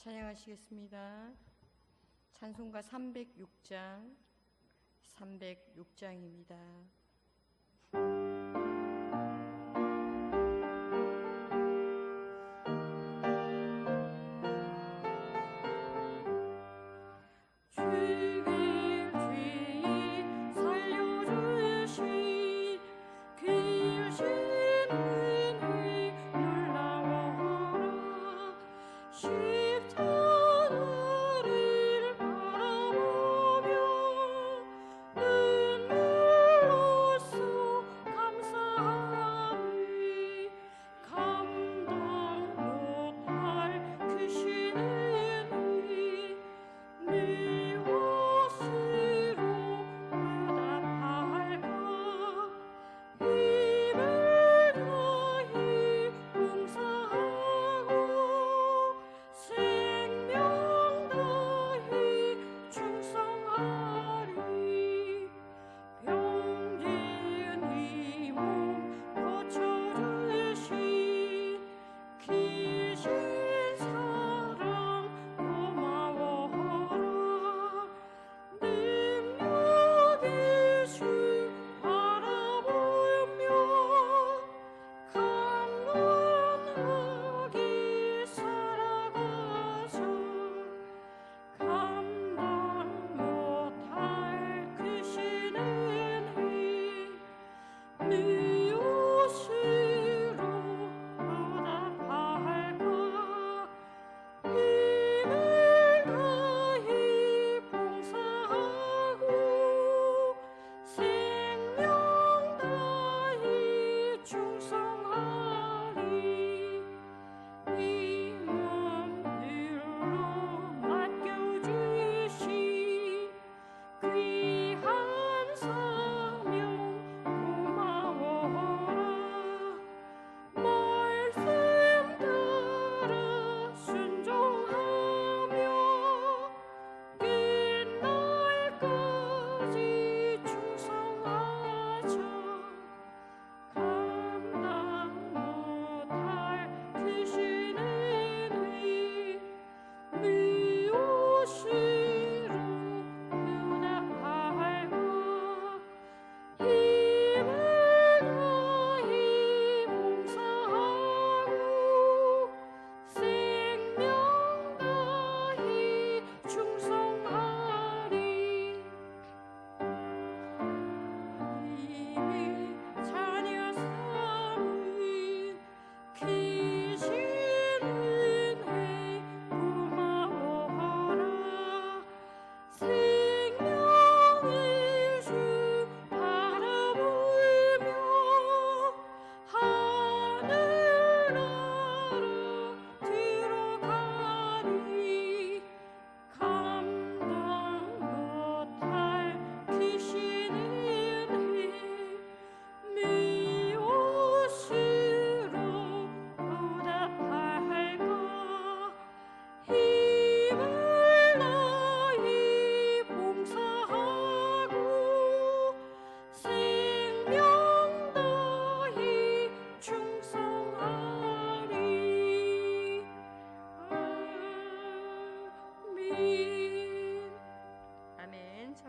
찬양하시겠습니다. 찬송가 306장, 306장입니다.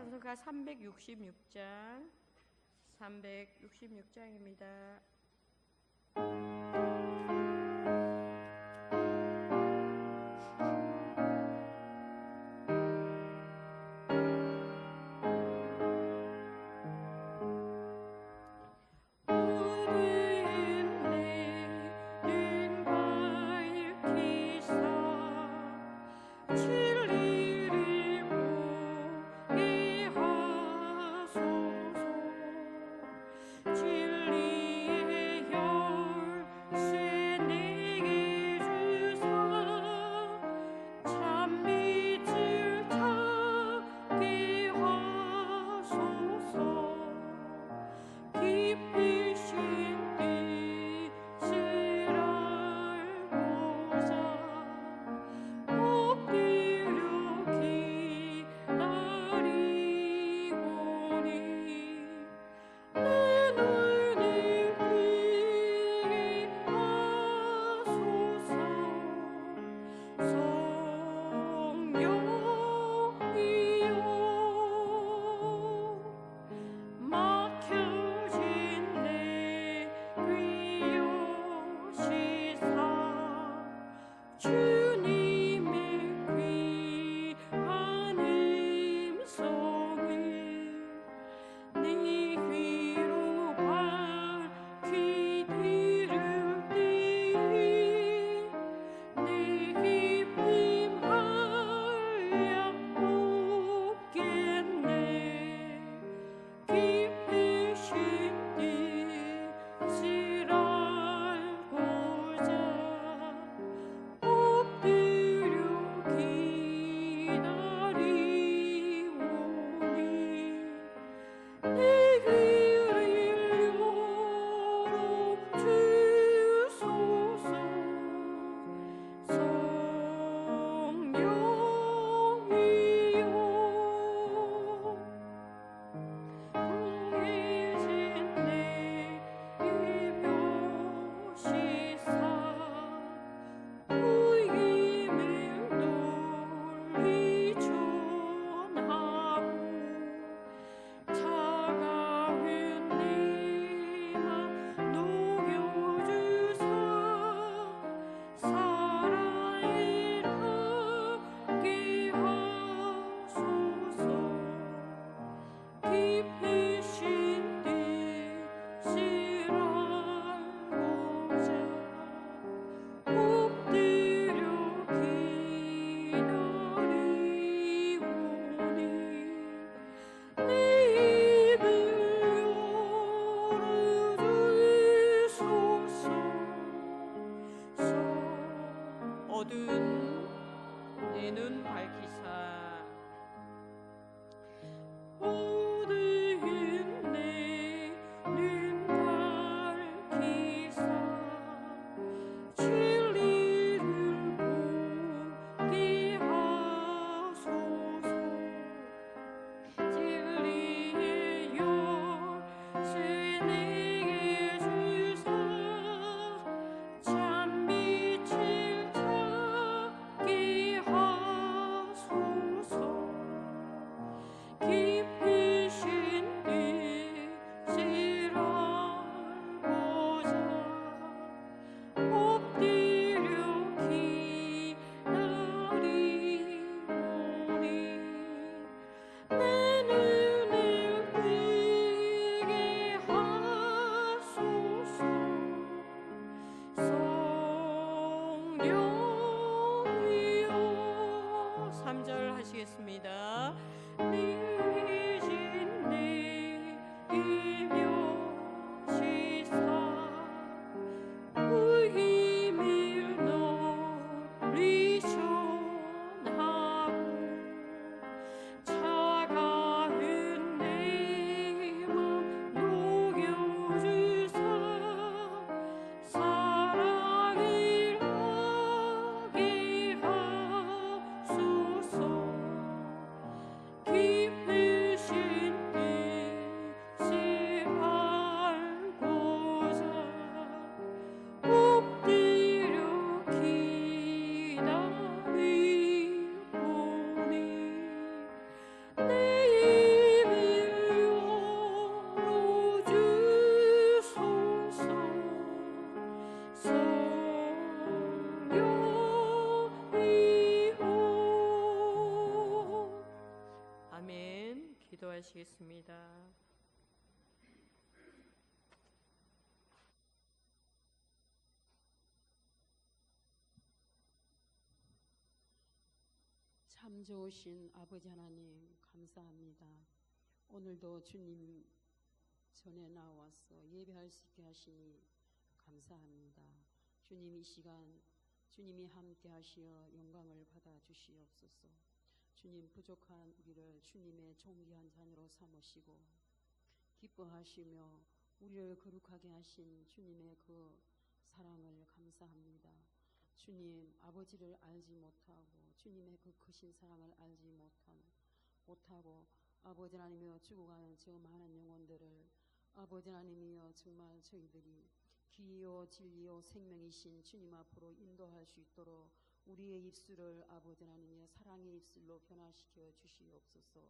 찬송가 366장, 366장입니다. 진리의 눈 밝히사 하시겠습니다. 아멘. 기도하시겠습니다. 참 좋으신 아버지 하나님 감사합니다. 오늘도 주님 전에 나와서 예배할 수 있게 하시니 감사합니다. 주님 이 시간 주님이 함께 하시어 영광을 받아 주시옵소서. 주님 부족한 우리를 주님의 존귀한 자녀로 삼으시고 기뻐하시며 우리를 거룩하게 하신 주님의 그 사랑을 감사합니다. 주님 아버지를 알지 못하고 주님의 그 크신 사랑을 알지 못하고 아버지 하나님이여 죽어가는 저 많은 영혼들을 아버지 하나님이여 정말 저희들이 기요 진리요 생명이신 주님 앞으로 인도할 수 있도록 우리의 입술을 아버지 하나님이여 사랑의 입술로 변화시켜 주시옵소서.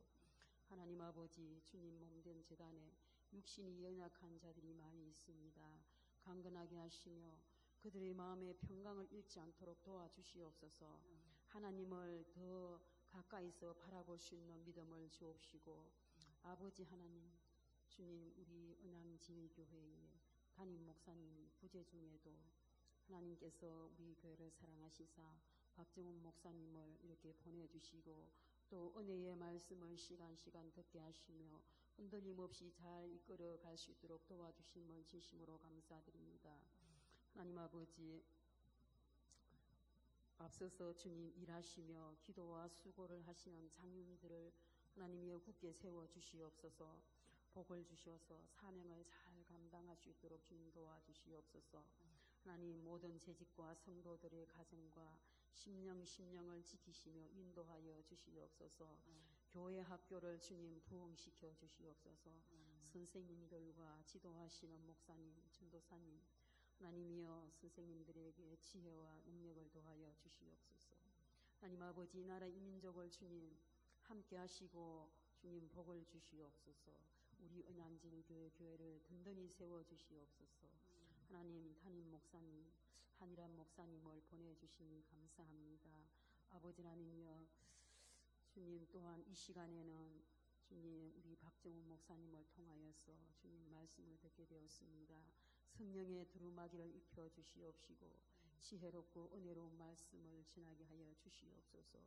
하나님 아버지 주님 몸된 제단에 육신이 연약한 자들이 많이 있습니다. 강건하게 하시며 그들의 마음의 평강을 잃지 않도록 도와주시옵소서. 하나님을 더 가까이서 바라볼 수 있는 믿음을 주옵시고 아버지 하나님 주님 우리 은암진일교회의 담임 목사님 부재 중에도 하나님께서 우리 교회를 사랑하시사 박정훈 목사님을 이렇게 보내주시고 또 은혜의 말씀을 시간 듣게 하시며 흔들림 없이 잘 이끌어 갈 수 있도록 도와주심을 진심으로 감사드립니다. 하나님 아버지 앞서서 주님 일하시며 기도와 수고를 하시는 장님들을 하나님이여 굳게 세워 주시옵소서. 복을 주시어서 사명을 잘 감당할 수 있도록 주님 도와주시옵소서. 하나님 모든 재직과 성도들의 가정과 심령을 지키시며 인도하여 주시옵소서. 교회 학교를 주님 부흥시켜 주시옵소서. 선생님들과 지도하시는 목사님, 전도사님 하나님이여 선생님들에게 지혜와 능력을 더하여 주시옵소서. 하나님 아버지 이 나라 이 민족을 주님 함께 하시고 주님 복을 주시옵소서. 우리 은양진교회 교회를 든든히 세워 주시옵소서. 하나님 담임 목사님 한일환 목사님을 보내주시니 감사합니다. 아버지 하나님이여 주님 또한 이 시간에는 주님 우리 박정훈 목사님을 통하여서 주님 말씀을 듣게 되었습니다. 성령의 두루마기를 입혀 주시옵시고 지혜롭고 은혜로운 말씀을 지나게 하여 주시옵소서.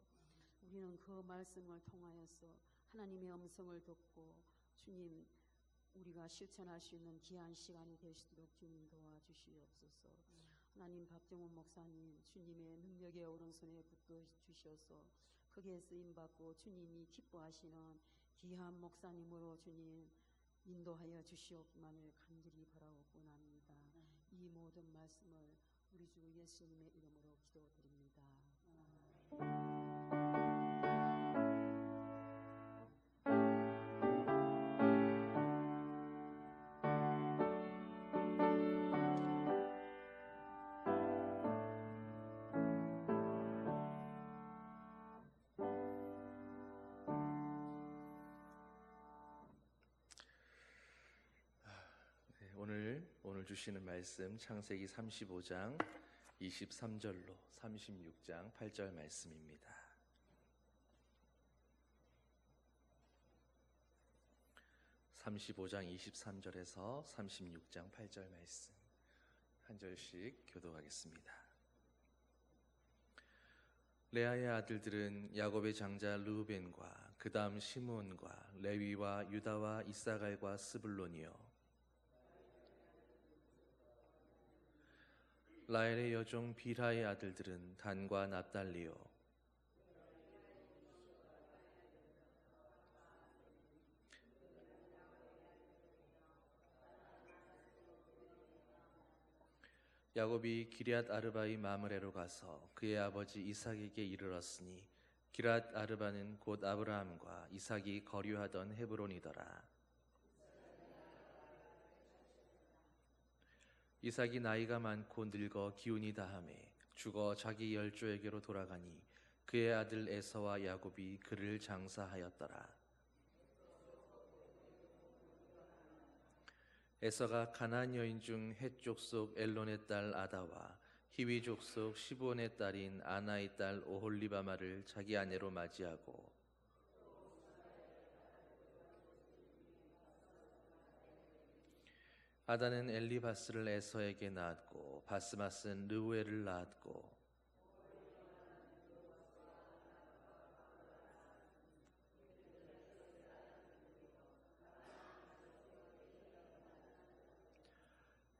우리는 그 말씀을 통하여서 하나님의 음성을 듣고 주님 우리가 실천할 수 있는 귀한 시간이 되시도록 주님 도와주시옵소서. 하나님 박정훈 목사님 주님의 능력의 오른손에 붙들어 주셔서 크게 쓰임받고 주님이 기뻐하시는 귀한 목사님으로 주님 인도하여 주시옵기만을 간절히 바라옵고 합니다. 이 모든 말씀을 우리 주 예수님의 이름으로 기도드립니다. 네, 오늘 주시는 말씀 창세기 35장 23절로 36장 8절 말씀입니다. (35장 23절에서) (36장 8절) 말씀 한 절씩 교독하겠습니다. 레아의 아들들은 야곱의 장자 르우벤과 그 다음 시므온과 레위와 유다와 이사갈과 스불론이요, 라헬의 여종 빌하의 아들들은 단과 납달리요, 야곱이 기럇 아르바의 마므레로 가서 그의 아버지 이삭에게 이르렀으니 기럇 아르바는 곧 아브라함과 이삭이 거류하던 헤브론이더라. 이삭이 나이가 많고 늙어 기운이 다하매 죽어 자기 열조에게로 돌아가니 그의 아들 에서와 야곱이 그를 장사하였더라. 에서가 가나안 여인 중 헷 족속 엘론의 딸 아다와 히위 족속 시브온의 딸인 아나의 딸 오홀리바마를 자기 아내로 맞이하고 아다는 엘리바스를 에서에게 낳았고 바스맛은 르우엘을 낳았고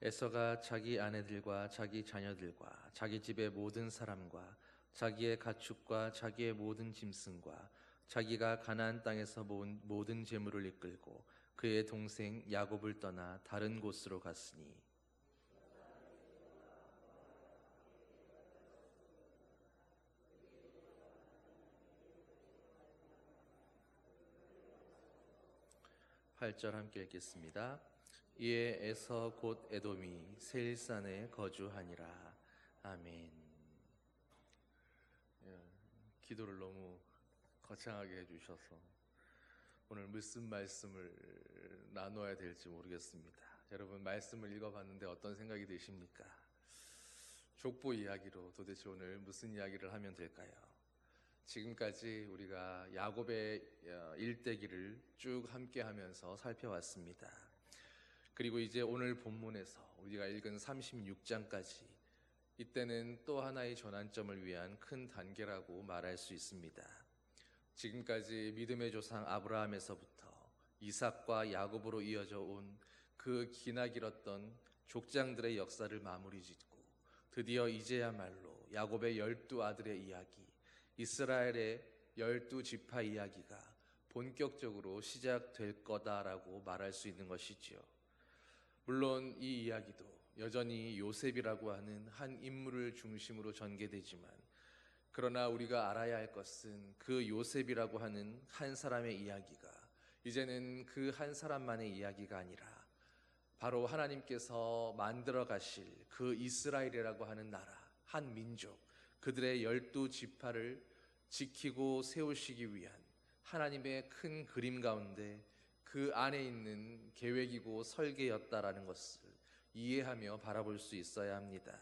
에서가 자기 아내들과 자기 자녀들과 자기 집의 모든 사람과 자기의 가축과 자기의 모든 짐승과 자기가 가나안 땅에서 모은 모든 재물을 이끌고 그의 동생 야곱을 떠나 다른 곳으로 갔으니 (8절) 함께 읽겠습니다. 이에 에서 곧 에돔이 세일산에 거주하니라. 아멘. 기도를 너무 거창하게 해주셔서 오늘 무슨 말씀을 나눠야 될지 모르겠습니다. 여러분, 말씀을 읽어봤는데 어떤 생각이 드십니까? 족보 이야기로 도대체 오늘 무슨 이야기를 하면 될까요? 지금까지 우리가 야곱의 일대기를 쭉 함께 하면서 살펴왔습니다. 그리고 이제 오늘 본문에서 우리가 읽은 36장까지, 이때는 또 하나의 전환점을 위한 큰 단계라고 말할 수 있습니다. 지금까지 믿음의 조상 아브라함에서부터 이삭과 야곱으로 이어져 온 그 기나 길었던 족장들의 역사를 마무리 짓고 드디어 이제야말로 야곱의 12아들의 이야기, 이스라엘의 12지파 이야기가 본격적으로 시작될 거다라고 말할 수 있는 것이지요. 물론 이 이야기도 여전히 요셉이라고 하는 한 인물을 중심으로 전개되지만, 그러나 우리가 알아야 할 것은 그 요셉이라고 하는 한 사람의 이야기가 이제는 그 한 사람만의 이야기가 아니라 바로 하나님께서 만들어 가실 그 이스라엘이라고 하는 나라, 한 민족, 그들의 12지파를 지키고 세우시기 위한 하나님의 큰 그림 가운데 그 안에 있는 계획이고 설계였다라는 것을 이해하며 바라볼 수 있어야 합니다.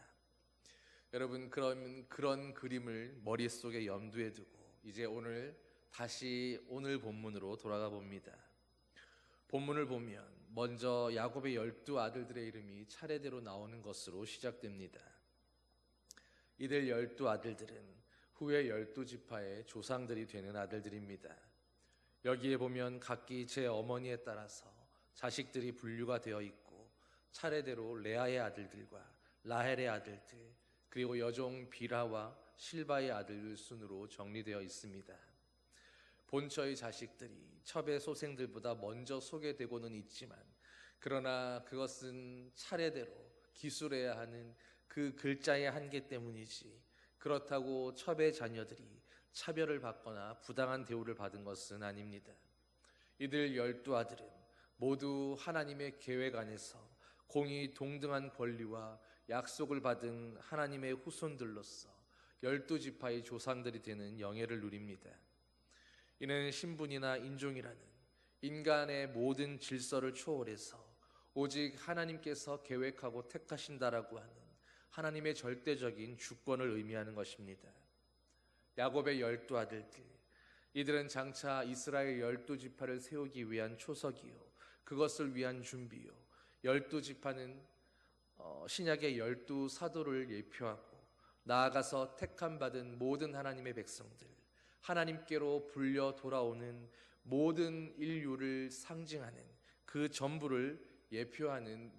여러분, 그런 그림을 머릿속에 염두에 두고 이제 오늘 다시 오늘 본문으로 돌아가 봅니다. 본문을 보면 먼저 야곱의 12아들들의 이름이 차례대로 나오는 것으로 시작됩니다. 이들 12아들들은 후에 12지파의 조상들이 되는 아들들입니다. 여기에 보면 각기 제 어머니에 따라서 자식들이 분류가 되어 있고, 차례대로 레아의 아들들과 라헬의 아들들, 그리고 여종 빌하와 실바의 아들 순으로 정리되어 있습니다. 본처의 자식들이 첩의 소생들보다 먼저 소개되고는 있지만, 그러나 그것은 차례대로 기술해야 하는 그 글자의 한계 때문이지, 그렇다고 첩의 자녀들이 차별을 받거나 부당한 대우를 받은 것은 아닙니다. 이들 12아들은 모두 하나님의 계획 안에서 공의 동등한 권리와 약속을 받은 하나님의 후손들로서 12지파의 조상들이 되는 영예를 누립니다. 이는 신분이나 인종이라는 인간의 모든 질서를 초월해서 오직 하나님께서 계획하고 택하신다라고 하는 하나님의 절대적인 주권을 의미하는 것입니다. 야곱의 12아들들, 이들은 장차 이스라엘 12지파를 세우기 위한 초석이요, 그것을 위한 준비요, 12지파는 신약의 12사도를 예표하고 나아가서 택함받은 모든 하나님의 백성들, 하나님께로 불려 돌아오는 모든 인류를 상징하는 그 전부를 예표하는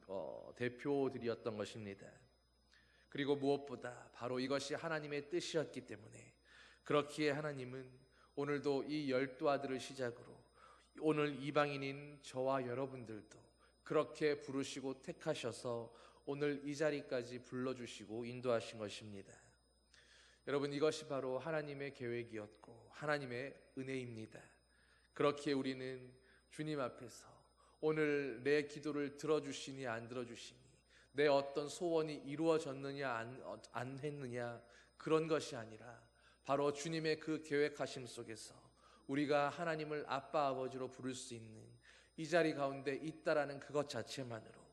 대표들이었던 것입니다. 그리고 무엇보다 바로 이것이 하나님의 뜻이었기 때문에, 그렇기에 하나님은 오늘도 이 12아들을 시작으로 오늘 이방인인 저와 여러분들도 그렇게 부르시고 택하셔서 오늘 이 자리까지 불러주시고 인도하신 것입니다. 여러분, 이것이 바로 하나님의 계획이었고 하나님의 은혜입니다. 그렇기에 우리는 주님 앞에서 오늘 내 기도를 들어주시니 안 들어주시니, 내 어떤 소원이 이루어졌느냐 안 했느냐, 그런 것이 아니라 바로 주님의 그 계획하심 속에서 우리가 하나님을 아빠 아버지로 부를 수 있는 이 자리 가운데 있다라는 그것 자체만으로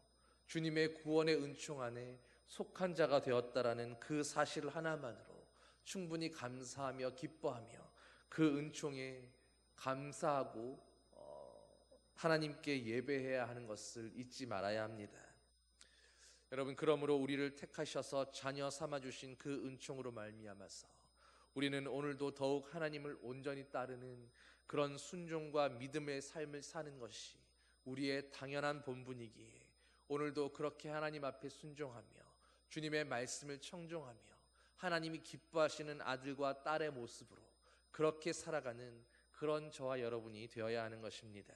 주님의 구원의 은총 안에 속한 자가 되었다라는 그 사실 하나만으로 충분히 감사하며 기뻐하며 그 은총에 감사하고 하나님께 예배해야 하는 것을 잊지 말아야 합니다. 여러분, 그러므로 우리를 택하셔서 자녀 삼아주신 그 은총으로 말미암아서 우리는 오늘도 더욱 하나님을 온전히 따르는 그런 순종과 믿음의 삶을 사는 것이 우리의 당연한 본분이기에 오늘도 그렇게 하나님 앞에 순종하며 주님의 말씀을 청종하며 하나님이 기뻐하시는 아들과 딸의 모습으로 그렇게 살아가는 그런 저와 여러분이 되어야 하는 것입니다.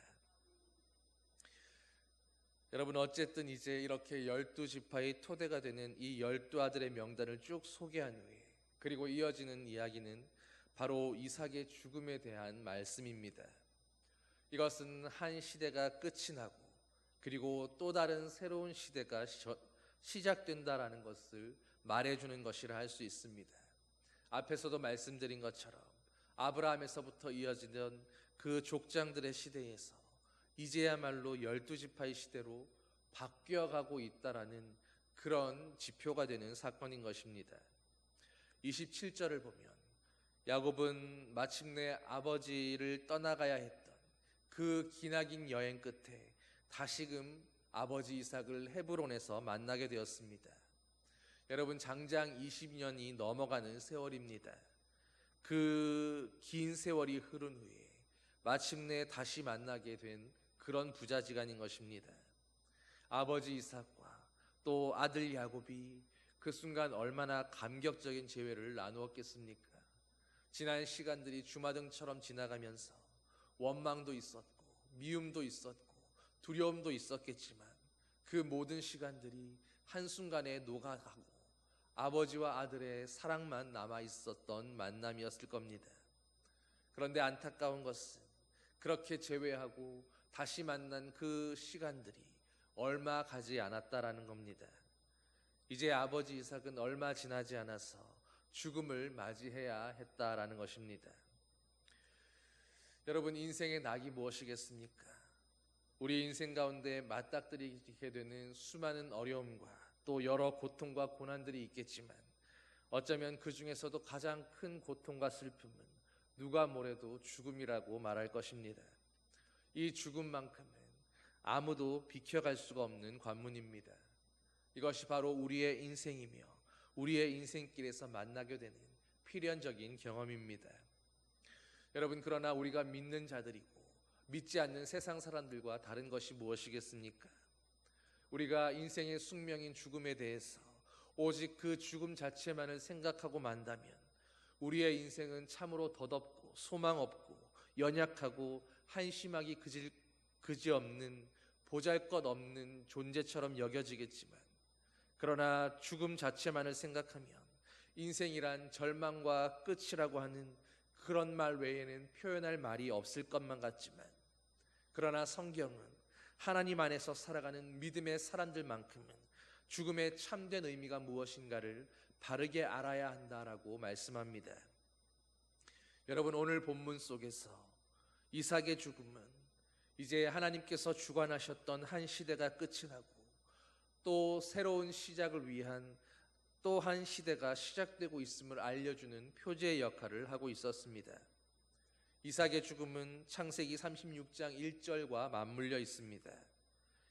여러분, 어쨌든 이제 이렇게 12지파의 토대가 되는 이 12아들의 명단을 쭉 소개한 후에 그리고 이어지는 이야기는 바로 이삭의 죽음에 대한 말씀입니다. 이것은 한 시대가 끝이 나고 그리고 또 다른 새로운 시대가 시작된다라는 것을 말해주는 것이라 할 수 있습니다. 앞에서도 말씀드린 것처럼 아브라함에서부터 이어지던 그 족장들의 시대에서 이제야말로 12지파의 시대로 바뀌어가고 있다라는 그런 지표가 되는 사건인 것입니다. 27절을 보면 야곱은 마침내 아버지를 떠나가야 했던 그 기나긴 여행 끝에 다시금 아버지 이삭을 헤브론에서 만나게 되었습니다. 여러분, 장장 20년이 넘어가는 세월입니다. 그 긴 세월이 흐른 후에 마침내 다시 만나게 된 그런 부자지간인 것입니다. 아버지 이삭과 또 아들 야곱이 그 순간 얼마나 감격적인 재회를 나누었겠습니까? 지난 시간들이 주마등처럼 지나가면서 원망도 있었고 미움도 있었고 두려움도 있었겠지만 그 모든 시간들이 한순간에 녹아가고 아버지와 아들의 사랑만 남아있었던 만남이었을 겁니다. 그런데 안타까운 것은 그렇게 재회하고 다시 만난 그 시간들이 얼마 가지 않았다라는 겁니다. 이제 아버지 이삭은 얼마 지나지 않아서 죽음을 맞이해야 했다라는 것입니다. 여러분, 인생의 낙이 무엇이겠습니까? 우리 인생 가운데 맞닥뜨리게 되는 수많은 어려움과 또 여러 고통과 고난들이 있겠지만 어쩌면 그 중에서도 가장 큰 고통과 슬픔은 누가 뭐래도 죽음이라고 말할 것입니다. 이 죽음만큼은 아무도 비켜갈 수가 없는 관문입니다. 이것이 바로 우리의 인생이며 우리의 인생길에서 만나게 되는 필연적인 경험입니다. 여러분, 그러나 우리가 믿는 자들이고 믿지 않는 세상 사람들과 다른 것이 무엇이겠습니까? 우리가 인생의 숙명인 죽음에 대해서 오직 그 죽음 자체만을 생각하고 만다면 우리의 인생은 참으로 덧없고 소망 없고 연약하고 한심하기 그지없는 보잘것없는 존재처럼 여겨지겠지만, 그러나 죽음 자체만을 생각하면 인생이란 절망과 끝이라고 하는 그런 말 외에는 표현할 말이 없을 것만 같지만, 그러나 성경은 하나님 안에서 살아가는 믿음의 사람들만큼은 죽음의 참된 의미가 무엇인가를 바르게 알아야 한다라고 말씀합니다. 여러분, 오늘 본문 속에서 이삭의 죽음은 이제 하나님께서 주관하셨던 한 시대가 끝이 나고 또 새로운 시작을 위한 또 한 시대가 시작되고 있음을 알려주는 표제의 역할을 하고 있었습니다. 이삭의 죽음은 창세기 36장 1절과 맞물려 있습니다.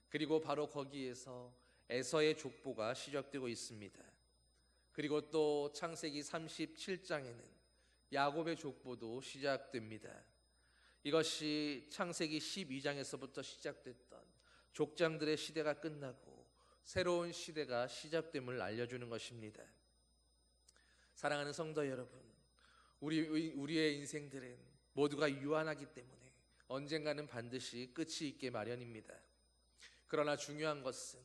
그리고 바로 거기에서 에서의 족보가 시작되고 있습니다. 그리고 또 창세기 37장에는 야곱의 족보도 시작됩니다. 이것이 창세기 12장에서부터 시작됐던 족장들의 시대가 끝나고 새로운 시대가 시작됨을 알려주는 것입니다. 사랑하는 성도 여러분, 우리의 인생들은 모두가 유한하기 때문에 언젠가는 반드시 끝이 있게 마련입니다. 그러나 중요한 것은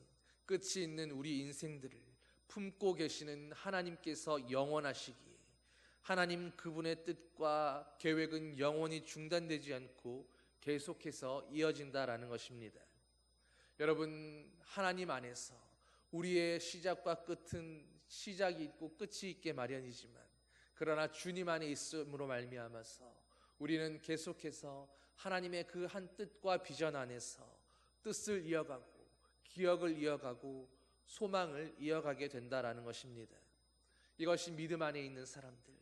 끝이 있는 우리 인생들을 품고 계시는 하나님께서 영원하시기에 하나님 그분의 뜻과 계획은 영원히 중단되지 않고 계속해서 이어진다라는 것입니다. 여러분, 하나님 안에서 우리의 시작과 끝은 시작이 있고 끝이 있게 마련이지만, 그러나 주님 안에 있음으로 말미암아서 우리는 계속해서 하나님의 그 한 뜻과 비전 안에서 뜻을 이어가고 기억을 이어가고 소망을 이어가게 된다라는 것입니다. 이것이 믿음 안에 있는 사람들,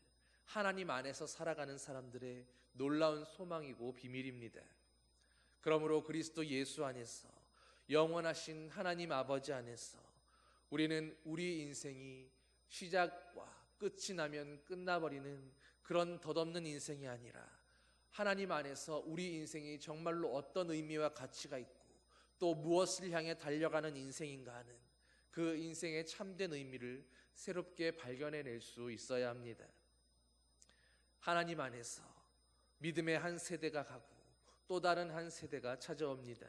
하나님 안에서 살아가는 사람들의 놀라운 소망이고 비밀입니다. 그러므로 그리스도 예수 안에서 영원하신 하나님 아버지 안에서 우리는 우리 인생이 시작과 끝이 나면 끝나버리는 그런 덧없는 인생이 아니라 하나님 안에서 우리 인생이 정말로 어떤 의미와 가치가 있고 또 무엇을 향해 달려가는 인생인가 하는 그 인생의 참된 의미를 새롭게 발견해낼 수 있어야 합니다. 하나님 안에서 믿음의 한 세대가 가고 또 다른 한 세대가 찾아옵니다.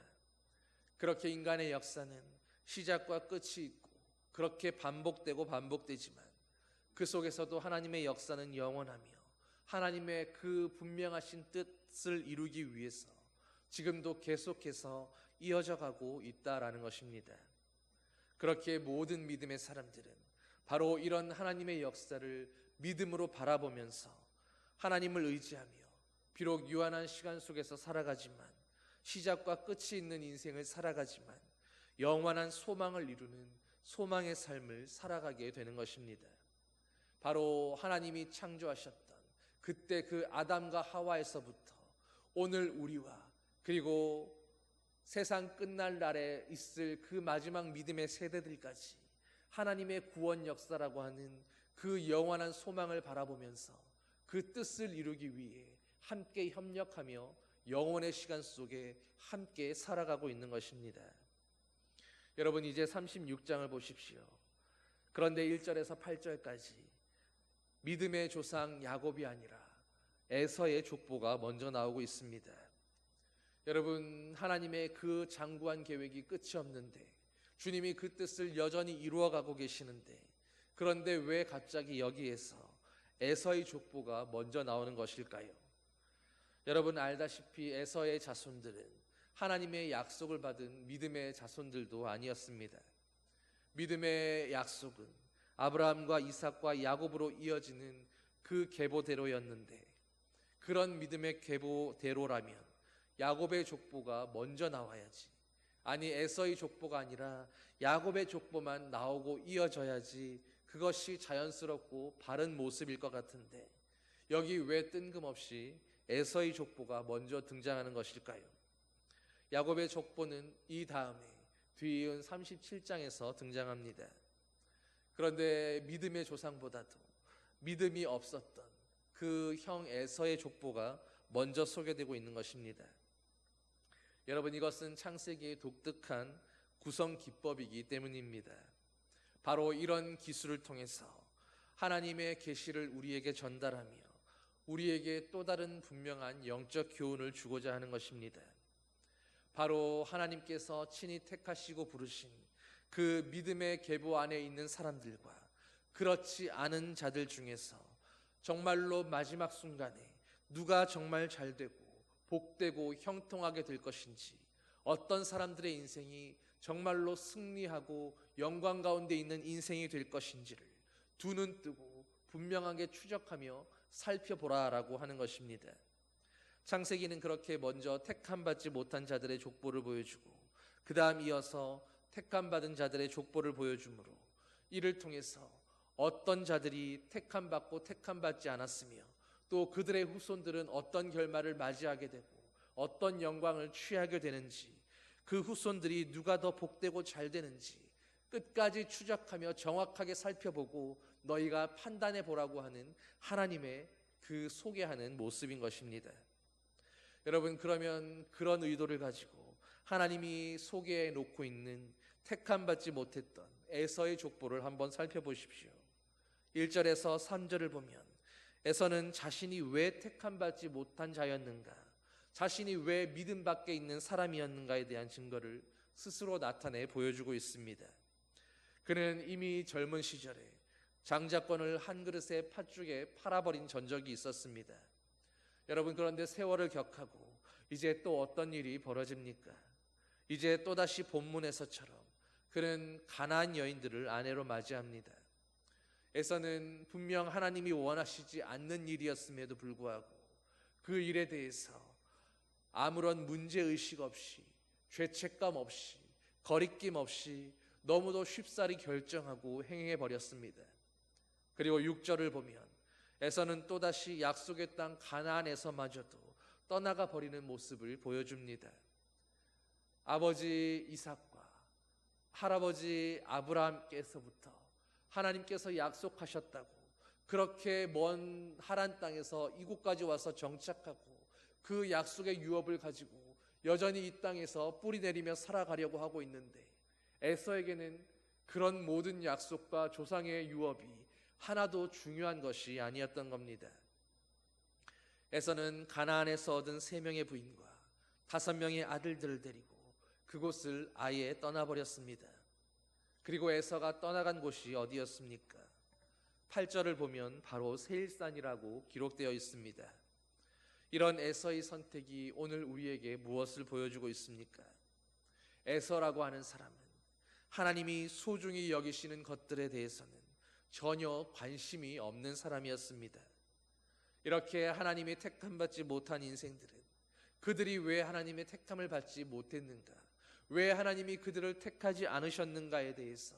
그렇게 인간의 역사는 시작과 끝이 있고 그렇게 반복되고 반복되지만 그 속에서도 하나님의 역사는 영원하며 하나님의 그 분명하신 뜻을 이루기 위해서 지금도 계속해서 이어져 가고 있다라는 것입니다. 그렇게 모든 믿음의 사람들은 바로 이런 하나님의 역사를 믿음으로 바라보면서 하나님을 의지하며 비록 유한한 시간 속에서 살아가지만 시작과 끝이 있는 인생을 살아가지만 영원한 소망을 이루는 소망의 삶을 살아가게 되는 것입니다. 바로 하나님이 창조하셨던 그때 그 아담과 하와에서부터 오늘 우리와 그리고 세상 끝날 날에 있을 그 마지막 믿음의 세대들까지 하나님의 구원 역사라고 하는 그 영원한 소망을 바라보면서 그 뜻을 이루기 위해 함께 협력하며 영원의 시간 속에 함께 살아가고 있는 것입니다. 여러분, 이제 36장을 보십시오. 그런데 1절에서 8절까지 믿음의 조상 야곱이 아니라 에서의 족보가 먼저 나오고 있습니다. 여러분, 하나님의 그 장구한 계획이 끝이 없는데 주님이 그 뜻을 여전히 이루어가고 계시는데, 그런데 왜 갑자기 여기에서 에서의 족보가 먼저 나오는 것일까요? 여러분 알다시피 에서의 자손들은 하나님의 약속을 받은 믿음의 자손들도 아니었습니다. 믿음의 약속은 아브라함과 이삭과 야곱으로 이어지는 그 계보대로였는데, 그런 믿음의 계보대로라면 야곱의 족보가 먼저 나와야지, 아니 에서의 족보가 아니라 야곱의 족보만 나오고 이어져야지 그것이 자연스럽고 바른 모습일 것 같은데, 여기 왜 뜬금없이 에서의 족보가 먼저 등장하는 것일까요? 야곱의 족보는 이 다음에 뒤이은 37장에서 등장합니다. 그런데 믿음의 조상보다도 믿음이 없었던 그 형 에서의 족보가 먼저 소개되고 있는 것입니다. 여러분, 이것은 창세기의 독특한 구성 기법이기 때문입니다. 바로 이런 기술을 통해서 하나님의 계시를 우리에게 전달하며 우리에게 또 다른 분명한 영적 교훈을 주고자 하는 것입니다. 바로 하나님께서 친히 택하시고 부르신 그 믿음의 계보 안에 있는 사람들과 그렇지 않은 자들 중에서 정말로 마지막 순간에 누가 정말 잘되고 복되고 형통하게 될 것인지, 어떤 사람들의 인생이 정말로 승리하고 영광 가운데 있는 인생이 될 것인지를 두 눈 뜨고 분명하게 추적하며 살펴보라라고 하는 것입니다. 창세기는 그렇게 먼저 택함받지 못한 자들의 족보를 보여주고 그 다음 이어서 택함받은 자들의 족보를 보여주므로 이를 통해서 어떤 자들이 택함받고 택함받지 않았으며 또 그들의 후손들은 어떤 결말을 맞이하게 되고 어떤 영광을 취하게 되는지, 그 후손들이 누가 더 복되고 잘 되는지 끝까지 추적하며 정확하게 살펴보고 너희가 판단해 보라고 하는 하나님의 그 소개하는 모습인 것입니다. 여러분, 그러면 그런 의도를 가지고 하나님이 소개해 놓고 있는 택함받지 못했던 에서의 족보를 한번 살펴보십시오. 1절에서 3절을 보면 에서는 자신이 왜 택함받지 못한 자였는가, 자신이 왜 믿음 밖에 있는 사람이었는가에 대한 증거를 스스로 나타내 보여주고 있습니다. 그는 이미 젊은 시절에 장자권을 한 그릇의 팥죽에 팔아버린 전적이 있었습니다. 여러분, 그런데 세월을 격하고 이제 또 어떤 일이 벌어집니까? 이제 또다시 본문에서처럼 그는 가나안 여인들을 아내로 맞이합니다. 에서는 분명 하나님이 원하시지 않는 일이었음에도 불구하고 그 일에 대해서 아무런 문제의식 없이, 죄책감 없이, 거리낌 없이 너무도 쉽사리 결정하고 행해버렸습니다. 그리고 6절을 보면 에서는 또다시 약속의 땅 가나안에서마저도 떠나가 버리는 모습을 보여줍니다. 아버지 이삭과 할아버지 아브라함께서부터 하나님께서 약속하셨다고 그렇게 먼 하란 땅에서 이곳까지 와서 정착하고 그 약속의 유업을 가지고 여전히 이 땅에서 뿌리 내리며 살아가려고 하고 있는데, 에서에게는 그런 모든 약속과 조상의 유업이 하나도 중요한 것이 아니었던 겁니다. 에서는 가나안에서 얻은 3명의 부인과 5명의 아들들을 데리고 그곳을 아예 떠나버렸습니다. 그리고 에서가 떠나간 곳이 어디였습니까? 8절을 보면 바로 세일산이라고 기록되어 있습니다. 이런 에서의 선택이 오늘 우리에게 무엇을 보여주고 있습니까? 에서라고 하는 사람은 하나님이 소중히 여기시는 것들에 대해서는 전혀 관심이 없는 사람이었습니다. 이렇게 하나님의 택함받지 못한 인생들은 그들이 왜 하나님의 택함을 받지 못했는가, 왜 하나님이 그들을 택하지 않으셨는가에 대해서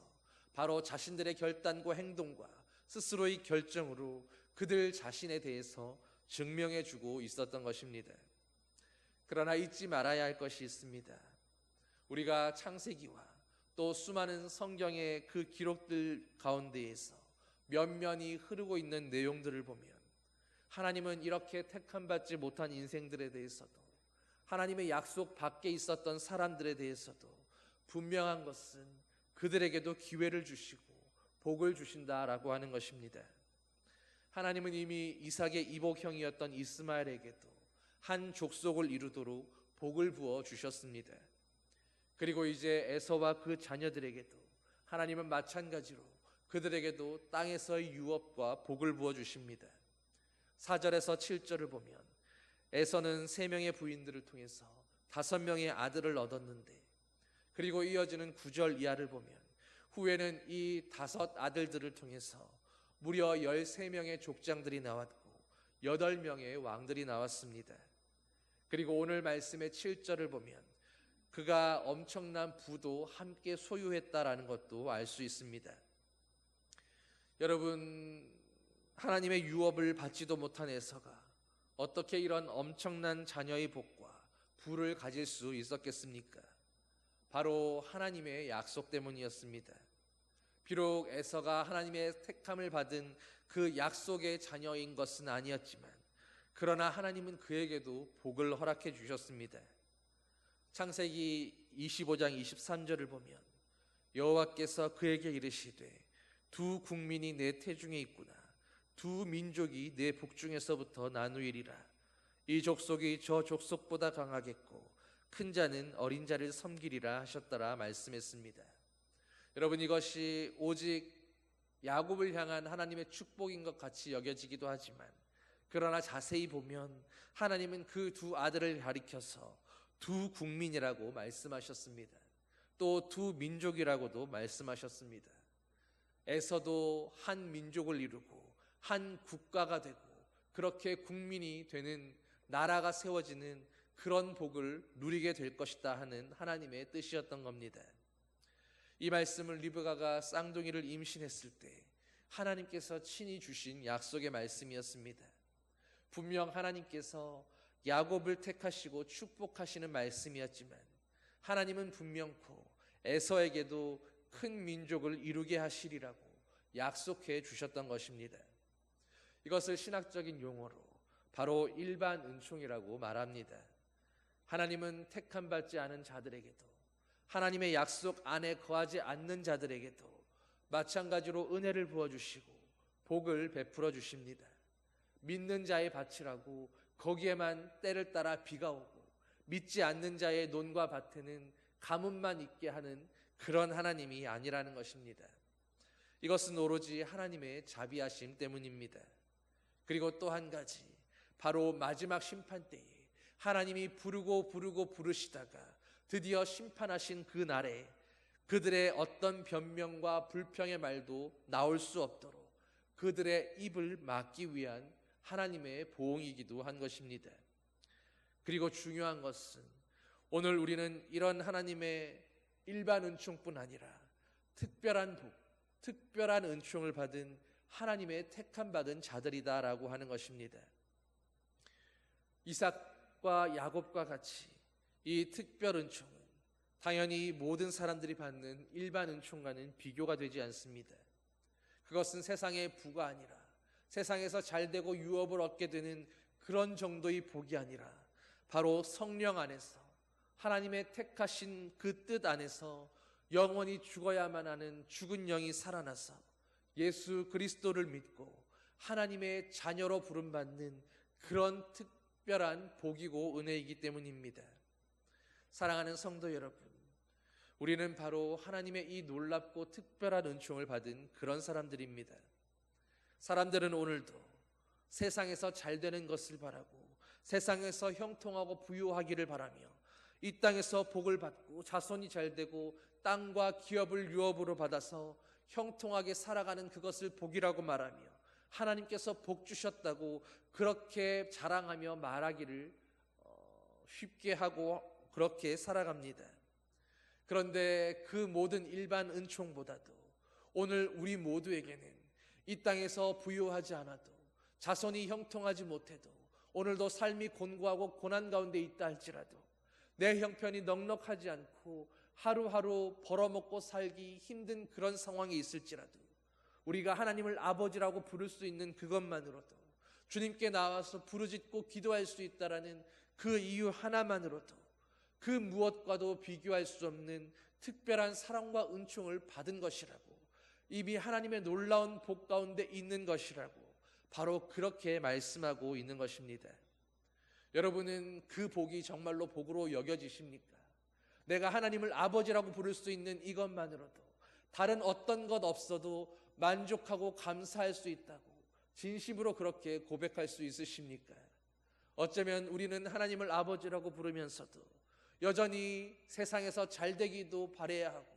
바로 자신들의 결단과 행동과 스스로의 결정으로 그들 자신에 대해서 증명해주고 있었던 것입니다. 그러나 잊지 말아야 할 것이 있습니다. 우리가 창세기와 또 수많은 성경의 그 기록들 가운데에서 면면이 흐르고 있는 내용들을 보면 하나님은 이렇게 택함받지 못한 인생들에 대해서도, 하나님의 약속 밖에 있었던 사람들에 대해서도 분명한 것은 그들에게도 기회를 주시고 복을 주신다라고 하는 것입니다. 하나님은 이미 이삭의 이복형이었던 이스마엘에게도 한 족속을 이루도록 복을 부어 주셨습니다. 그리고 이제 에서와 그 자녀들에게도 하나님은 마찬가지로 그들에게도 땅에서의 유업과 복을 부어 주십니다. 4절에서 7절을 보면 에서는 3명의 부인들을 통해서 5명의 아들을 얻었는데, 그리고 이어지는 9절 이하를 보면 후에는 이 5 아들들을 통해서 무려 13명의 족장들이 나왔고 8명의 왕들이 나왔습니다. 그리고 오늘 말씀의 7절을 보면 그가 엄청난 부도 함께 소유했다라는 것도 알 수 있습니다. 여러분, 하나님의 유업을 받지도 못한 에서가 어떻게 이런 엄청난 자녀의 복과 부를 가질 수 있었겠습니까? 바로 하나님의 약속 때문이었습니다. 비록 에서가 하나님의 택함을 받은 그 약속의 자녀인 것은 아니었지만 그러나 하나님은 그에게도 복을 허락해 주셨습니다. 창세기 25장 23절을 보면 여호와께서 그에게 이르시되 두 국민이 내 태중에 있구나. 두 민족이 내 복중에서부터 나누이리라. 이 족속이 저 족속보다 강하겠고 큰 자는 어린 자를 섬기리라 하셨더라 말씀했습니다. 여러분, 이것이 오직 야곱을 향한 하나님의 축복인 것 같이 여겨지기도 하지만, 그러나 자세히 보면 하나님은 그 두 아들을 가리켜서 두 국민이라고 말씀하셨습니다. 또 두 민족이라고도 말씀하셨습니다. 에서도 한 민족을 이루고 한 국가가 되고 그렇게 국민이 되는, 나라가 세워지는 그런 복을 누리게 될 것이다 하는 하나님의 뜻이었던 겁니다. 이 말씀을 리브가가 쌍둥이를 임신했을 때 하나님께서 친히 주신 약속의 말씀이었습니다. 분명 하나님께서 야곱을 택하시고 축복하시는 말씀이었지만, 하나님은 분명코 에서에게도 큰 민족을 이루게 하시리라고 약속해 주셨던 것입니다. 이것을 신학적인 용어로 바로 일반 은총이라고 말합니다. 하나님은 택함 받지 않은 자들에게도, 하나님의 약속 안에 거하지 않는 자들에게도 마찬가지로 은혜를 부어주시고 복을 베풀어 주십니다. 믿는 자의 밭이라고 거기에만 때를 따라 비가 오고, 믿지 않는 자의 논과 밭에는 가뭄만 있게 하는 그런 하나님이 아니라는 것입니다. 이것은 오로지 하나님의 자비하심 때문입니다. 그리고 또 한 가지, 바로 마지막 심판 때에 하나님이 부르고 부르시다가 드디어 심판하신 그 날에 그들의 어떤 변명과 불평의 말도 나올 수 없도록 그들의 입을 막기 위한 하나님의 보응이기도 한 것입니다. 그리고 중요한 것은, 오늘 우리는 이런 하나님의 일반 은총뿐 아니라 특별한 복, 특별한 은총을 받은 하나님의 택함 받은 자들이다라고 하는 것입니다. 이삭과 야곱과 같이 이 특별 은총은 당연히 모든 사람들이 받는 일반 은총과는 비교가 되지 않습니다. 그것은 세상의 부가 아니라, 세상에서 잘되고 유업을 얻게 되는 그런 정도의 복이 아니라, 바로 성령 안에서 하나님의 택하신 그 뜻 안에서 영원히 죽어야만 하는 죽은 영이 살아나서 예수 그리스도를 믿고 하나님의 자녀로 부름받는 그런 특별한 복이고 은혜이기 때문입니다. 사랑하는 성도 여러분, 우리는 바로 하나님의 이 놀랍고 특별한 은총을 받은 그런 사람들입니다. 사람들은 오늘도 세상에서 잘 되는 것을 바라고, 세상에서 형통하고 부유하기를 바라며, 이 땅에서 복을 받고 자손이 잘 되고 땅과 기업을 유업으로 받아서 형통하게 살아가는 그것을 복이라고 말하며, 하나님께서 복 주셨다고 그렇게 자랑하며 말하기를 쉽게 하고 그렇게 살아갑니다. 그런데 그 모든 일반 은총보다도 오늘 우리 모두에게는 이 땅에서 부유하지 않아도, 자손이 형통하지 못해도, 오늘도 삶이 곤고하고 고난 가운데 있다 할지라도, 내 형편이 넉넉하지 않고 하루하루 벌어먹고 살기 힘든 그런 상황이 있을지라도, 우리가 하나님을 아버지라고 부를 수 있는 그것만으로도, 주님께 나와서 부르짖고 기도할 수 있다라는 그 이유 하나만으로도 그 무엇과도 비교할 수 없는 특별한 사랑과 은총을 받은 것이라고, 이미 하나님의 놀라운 복 가운데 있는 것이라고 바로 그렇게 말씀하고 있는 것입니다. 여러분은 그 복이 정말로 복으로 여겨지십니까? 내가 하나님을 아버지라고 부를 수 있는 이것만으로도, 다른 어떤 것 없어도 만족하고 감사할 수 있다고 진심으로 그렇게 고백할 수 있으십니까? 어쩌면 우리는 하나님을 아버지라고 부르면서도 여전히 세상에서 잘되기도 바라야 하고,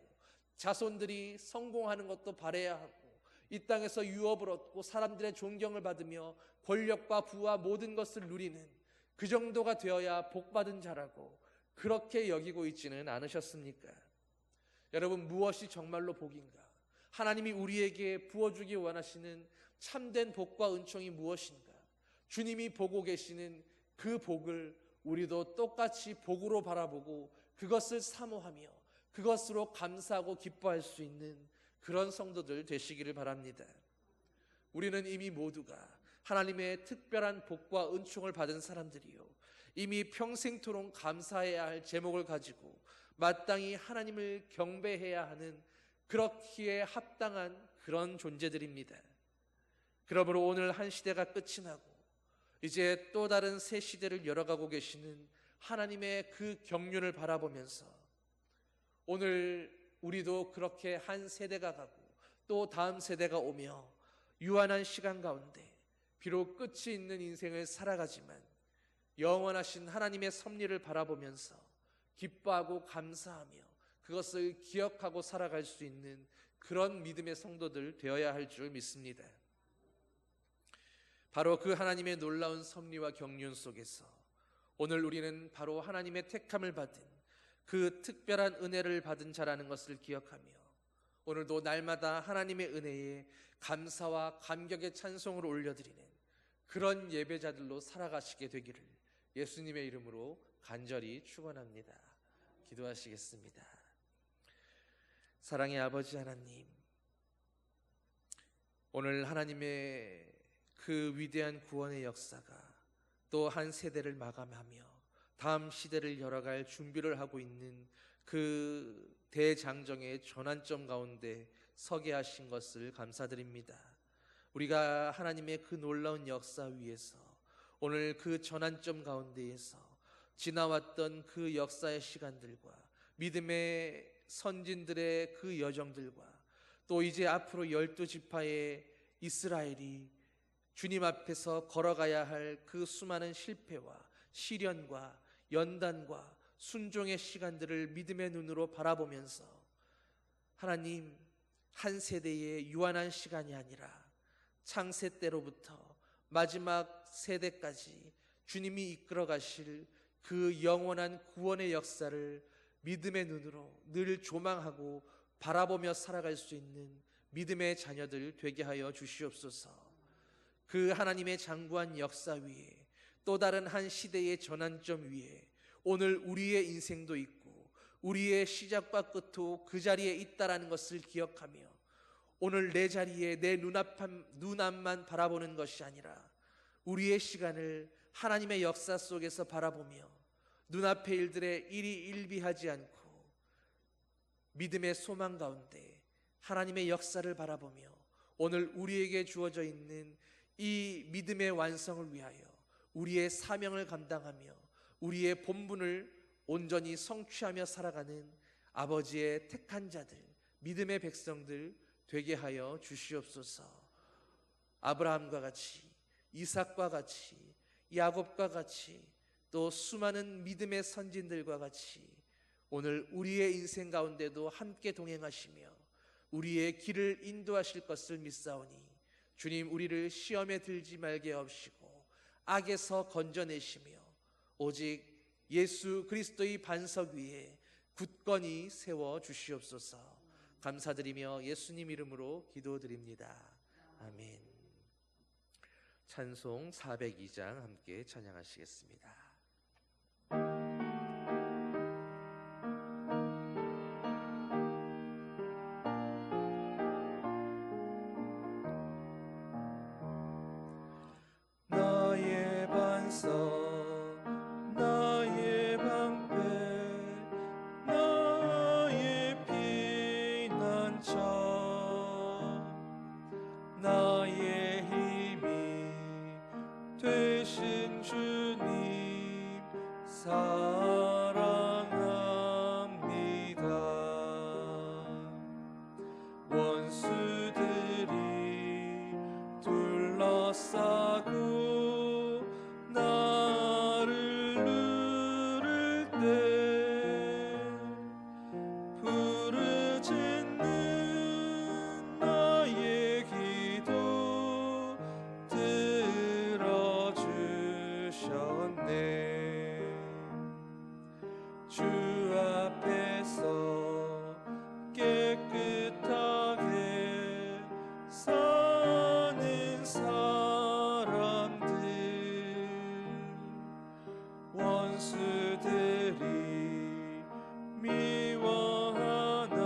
자손들이 성공하는 것도 바라야 하고, 이 땅에서 유업을 얻고 사람들의 존경을 받으며 권력과 부와 모든 것을 누리는 그 정도가 되어야 복받은 자라고 그렇게 여기고 있지는 않으셨습니까? 여러분, 무엇이 정말로 복인가? 하나님이 우리에게 부어주기 원하시는 참된 복과 은총이 무엇인가? 주님이 보고 계시는 그 복을 우리도 똑같이 복으로 바라보고 그것을 사모하며 그것으로 감사하고 기뻐할 수 있는 그런 성도들 되시기를 바랍니다. 우리는 이미 모두가 하나님의 특별한 복과 은총을 받은 사람들이요, 이미 평생토록 감사해야 할 제목을 가지고 마땅히 하나님을 경배해야 하는 그렇기에 합당한 그런 존재들입니다. 그러므로 오늘 한 시대가 끝이 나고 이제 또 다른 새 시대를 열어가고 계시는 하나님의 그 경륜을 바라보면서 오늘 우리도 그렇게 한 세대가 가고 또 다음 세대가 오며 유한한 시간 가운데 비록 끝이 있는 인생을 살아가지만 영원하신 하나님의 섭리를 바라보면서 기뻐하고 감사하며 그것을 기억하고 살아갈 수 있는 그런 믿음의 성도들 되어야 할 줄 믿습니다. 바로 그 하나님의 놀라운 섭리와 경륜 속에서 오늘 우리는 바로 하나님의 택함을 받은 그 특별한 은혜를 받은 자라는 것을 기억하며 오늘도 날마다 하나님의 은혜에 감사와 감격의 찬송을 올려드리는 그런 예배자들로 살아가시게 되기를 예수님의 이름으로 간절히 축원합니다. 기도하시겠습니다. 사랑의 아버지 하나님, 오늘 하나님의 그 위대한 구원의 역사가 또 한 세대를 마감하며 다음 시대를 열어갈 준비를 하고 있는 그 대장정의 전환점 가운데 서게 하신 것을 감사드립니다. 우리가 하나님의 그 놀라운 역사 위에서 오늘 그 전환점 가운데에서 지나왔던 그 역사의 시간들과 믿음의 선진들의 그 여정들과 또 이제 앞으로 12지파의 이스라엘이 주님 앞에서 걸어가야 할 그 수많은 실패와 시련과 연단과 순종의 시간들을 믿음의 눈으로 바라보면서 하나님, 한 세대의 유한한 시간이 아니라 창세 때로부터 마지막 세대까지 주님이 이끌어 가실 그 영원한 구원의 역사를 믿음의 눈으로 늘 조망하고 바라보며 살아갈 수 있는 믿음의 자녀들 되게 하여 주시옵소서. 그 하나님의 장구한 역사 위에 또 다른 한 시대의 전환점 위에 오늘 우리의 인생도 있고 우리의 시작과 끝도 그 자리에 있다라는 것을 기억하며 오늘 내 자리에 내 눈앞만 바라보는 것이 아니라 우리의 시간을 하나님의 역사 속에서 바라보며 눈앞의 일들에 일희일비하지 않고 믿음의 소망 가운데 하나님의 역사를 바라보며 오늘 우리에게 주어져 있는 이 믿음의 완성을 위하여 우리의 사명을 감당하며 우리의 본분을 온전히 성취하며 살아가는 아버지의 택한 자들, 믿음의 백성들 되게 하여 주시옵소서. 아브라함과 같이, 이삭과 같이, 야곱과 같이, 또 수많은 믿음의 선진들과 같이 오늘 우리의 인생 가운데도 함께 동행하시며 우리의 길을 인도하실 것을 믿사오니 주님, 우리를 시험에 들지 말게 하옵시고 악에서 건져내시며 오직 예수 그리스도의 반석 위에 굳건히 세워 주시옵소서. 감사드리며 예수님 이름으로 기도드립니다. 아멘. 찬송 402장 함께 찬양하시겠습니다. 나의 반석, 나의 방패, 나의 피난처, 나의 힘이 되신 주님 사랑합니다. 원수들이 둘러싸고 나를 누를 때 부르짖는 나의 기도 들어주셨네. 주 앞에서 깨끗하게 사는 사람들, 원수들이 미워하나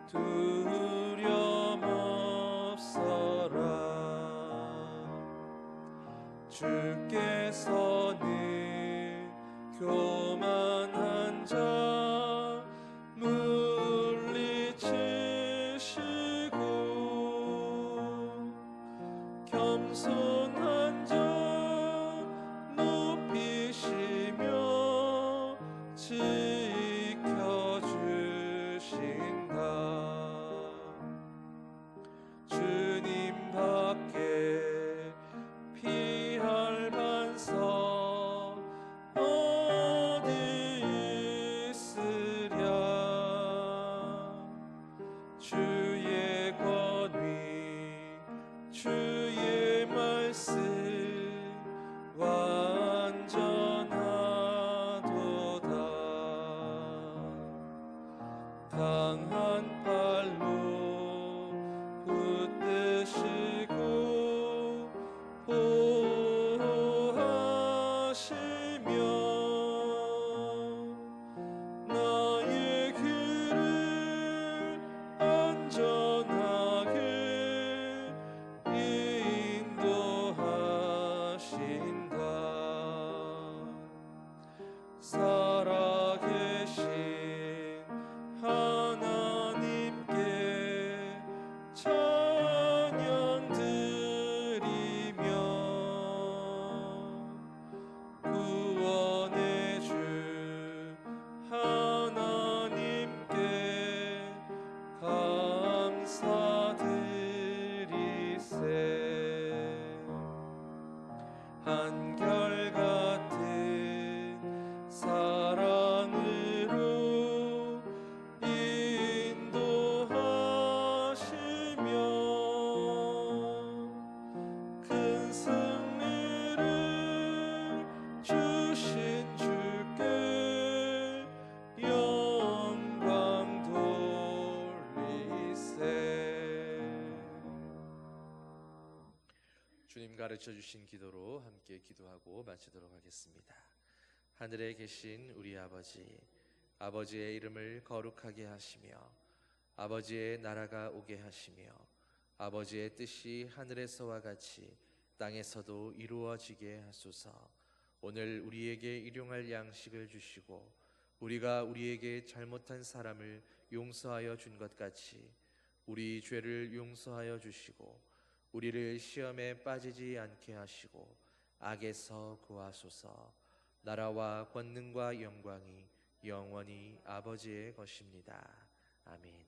두려움 없어라. 주께서는 교만한 자 물리치 겸손한 자 높이시며 지켜주신다. 주님 밖에 피할 반석 어디 있으랴. 주의 권위 주의 말씀 완전하도다. 강한 팔로 붙드시고 보호하시며 나의 길을 안전하게 인도하신다. 살아계신 하나님께 찬양 드리며 구원의 주 하나님께 감사드리세. 한결같은 사랑으로 인도하시며 큰 승리를 주신 주께 영광 돌리세. 주님 가르쳐 주신 기도로 함께 기도하고 마치도록 하겠습니다. 하늘에 계신 우리 아버지, 아버지의 이름을 거룩하게 하시며 아버지의 나라가 오게 하시며 아버지의 뜻이 하늘에서와 같이 땅에서도 이루어지게 하소서. 오늘 우리에게 일용할 양식을 주시고 우리가 우리에게 잘못한 사람을 용서하여 준 것 같이 우리 죄를 용서하여 주시고 우리를 시험에 빠지지 않게 하시고 악에서 구하소서. 나라와 권능과 영광이 영원히 아버지의 것입니다. 아멘.